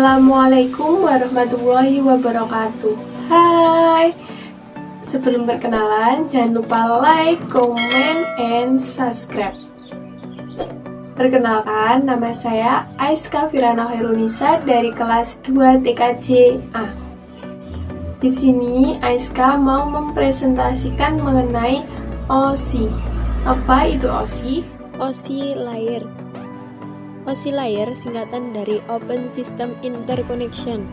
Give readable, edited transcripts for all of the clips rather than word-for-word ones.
Assalamualaikum warahmatullahi wabarakatuh. Hai. Sebelum berkenalan, jangan lupa like, comment, and subscribe. Perkenalkan, nama saya Aiska Firana Khairunisa dari kelas 2 TKJ A. Di sini Aiska mau mempresentasikan mengenai OSI. Apa itu OSI? OSI Layer. OSI Layer singkatan dari Open System Interconnection.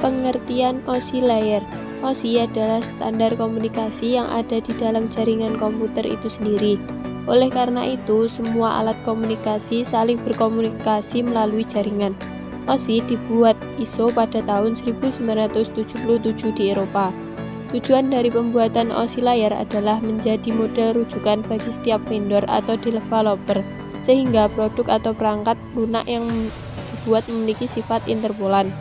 Pengertian OSI Layer. OSI adalah standar komunikasi yang ada di dalam jaringan komputer itu sendiri. Oleh karena itu, semua alat komunikasi saling berkomunikasi melalui jaringan. OSI dibuat ISO pada tahun 1977 di Eropa. Tujuan dari pembuatan OSI Layer adalah menjadi model rujukan bagi setiap vendor atau developer, sehingga produk atau perangkat lunak yang dibuat memiliki sifat interpolan.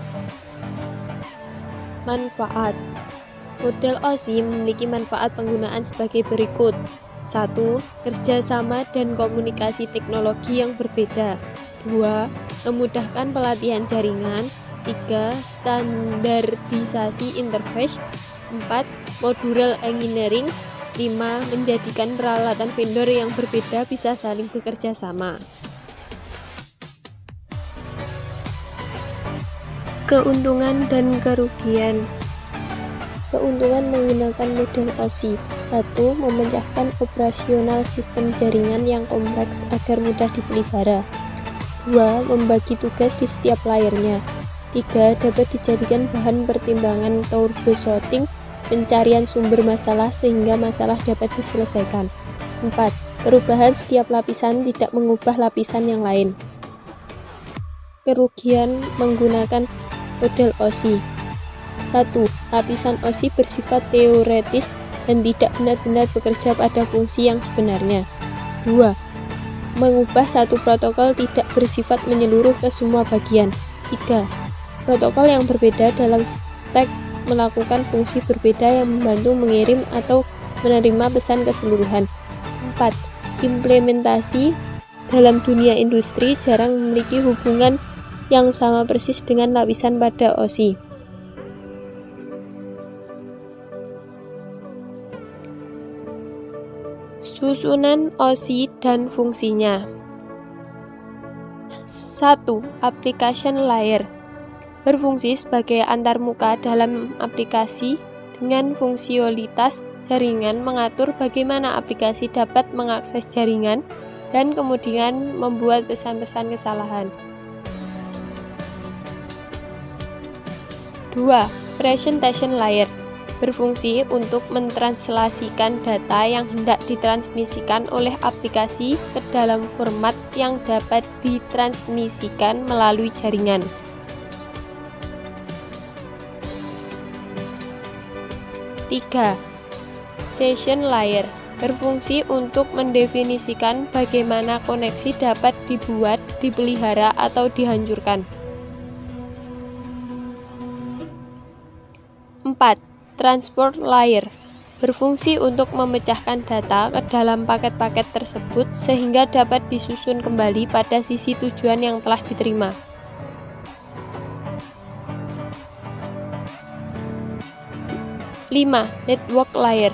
Manfaat. Model OSI memiliki manfaat penggunaan sebagai berikut. 1. Kerjasama dan komunikasi teknologi yang berbeda. 2. Memudahkan pelatihan jaringan. 3. Standarisasi interface. 4. Modular engineering. 5. Menjadikan peralatan vendor yang berbeda bisa saling bekerja sama. Keuntungan dan kerugian. Keuntungan menggunakan model OSI. 1. Memecahkan operasional sistem jaringan yang kompleks agar mudah dipelihara. 2. Membagi tugas di setiap layernya. 3. Dapat dijadikan bahan pertimbangan troubleshooting, pencarian sumber masalah sehingga masalah dapat diselesaikan. 4. Perubahan setiap lapisan tidak mengubah lapisan yang lain. Kerugian menggunakan model OSI. 1. Lapisan OSI bersifat teoretis dan tidak benar-benar bekerja pada fungsi yang sebenarnya. 2. Mengubah satu protokol tidak bersifat menyeluruh ke semua bagian. 3. Protokol yang berbeda dalam stack melakukan fungsi berbeda yang membantu mengirim atau menerima pesan keseluruhan. 4. Implementasi dalam dunia industri jarang memiliki hubungan yang sama persis dengan lapisan pada OSI. Susunan OSI dan fungsinya. 1. Application Layer. Berfungsi sebagai antarmuka dalam aplikasi dengan fungsionalitas jaringan, mengatur bagaimana aplikasi dapat mengakses jaringan dan kemudian membuat pesan-pesan kesalahan. 2. Presentation Layer. Berfungsi untuk mentranslasikan data yang hendak ditransmisikan oleh aplikasi ke dalam format yang dapat ditransmisikan melalui jaringan. 3. Session Layer. Berfungsi untuk mendefinisikan bagaimana koneksi dapat dibuat, dipelihara, atau dihancurkan. 4. Transport Layer. Berfungsi untuk memecahkan data ke dalam paket-paket tersebut sehingga dapat disusun kembali pada sisi tujuan yang telah diterima. 5. Network Layer.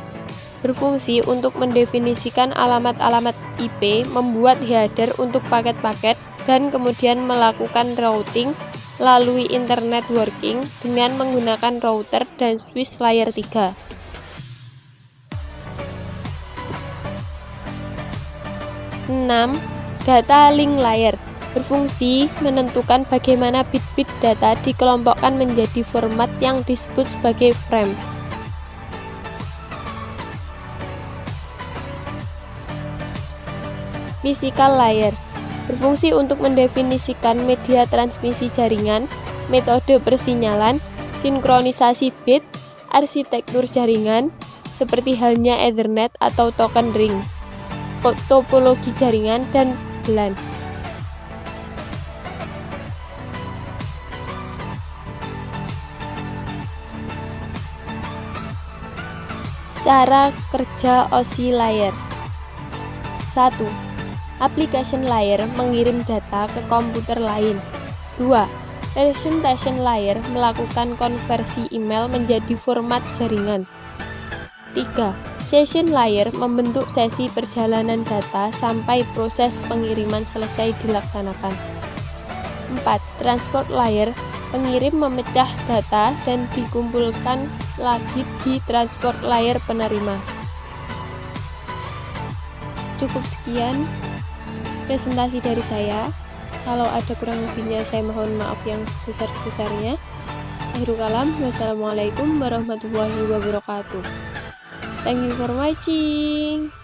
Berfungsi untuk mendefinisikan alamat-alamat IP, membuat header untuk paket-paket, dan kemudian melakukan routing melalui internet working dengan menggunakan router dan switch layer 3. 6. Data Link Layer. Berfungsi menentukan bagaimana bit-bit data dikelompokkan menjadi format yang disebut sebagai frame. 5. Physical Layer. Berfungsi untuk mendefinisikan media transmisi jaringan, metode persinyalan, sinkronisasi bit, arsitektur jaringan, seperti halnya Ethernet atau token ring, topologi jaringan, dan LAN. Cara kerja OSI Layer. 1. application layer mengirim data ke komputer lain. 2. Presentation layer melakukan konversi email menjadi format jaringan. 3. Session layer membentuk sesi perjalanan data sampai proses pengiriman selesai dilaksanakan. 4. Transport layer pengirim memecah data dan dikumpulkan lagi di transport layer penerima. Cukup sekian presentasi dari saya. Kalau ada kurang lebihnya saya mohon maaf yang sebesar-besarnya. Akhirul kalam, wassalamualaikum warahmatullahi wabarakatuh. Thank you for watching.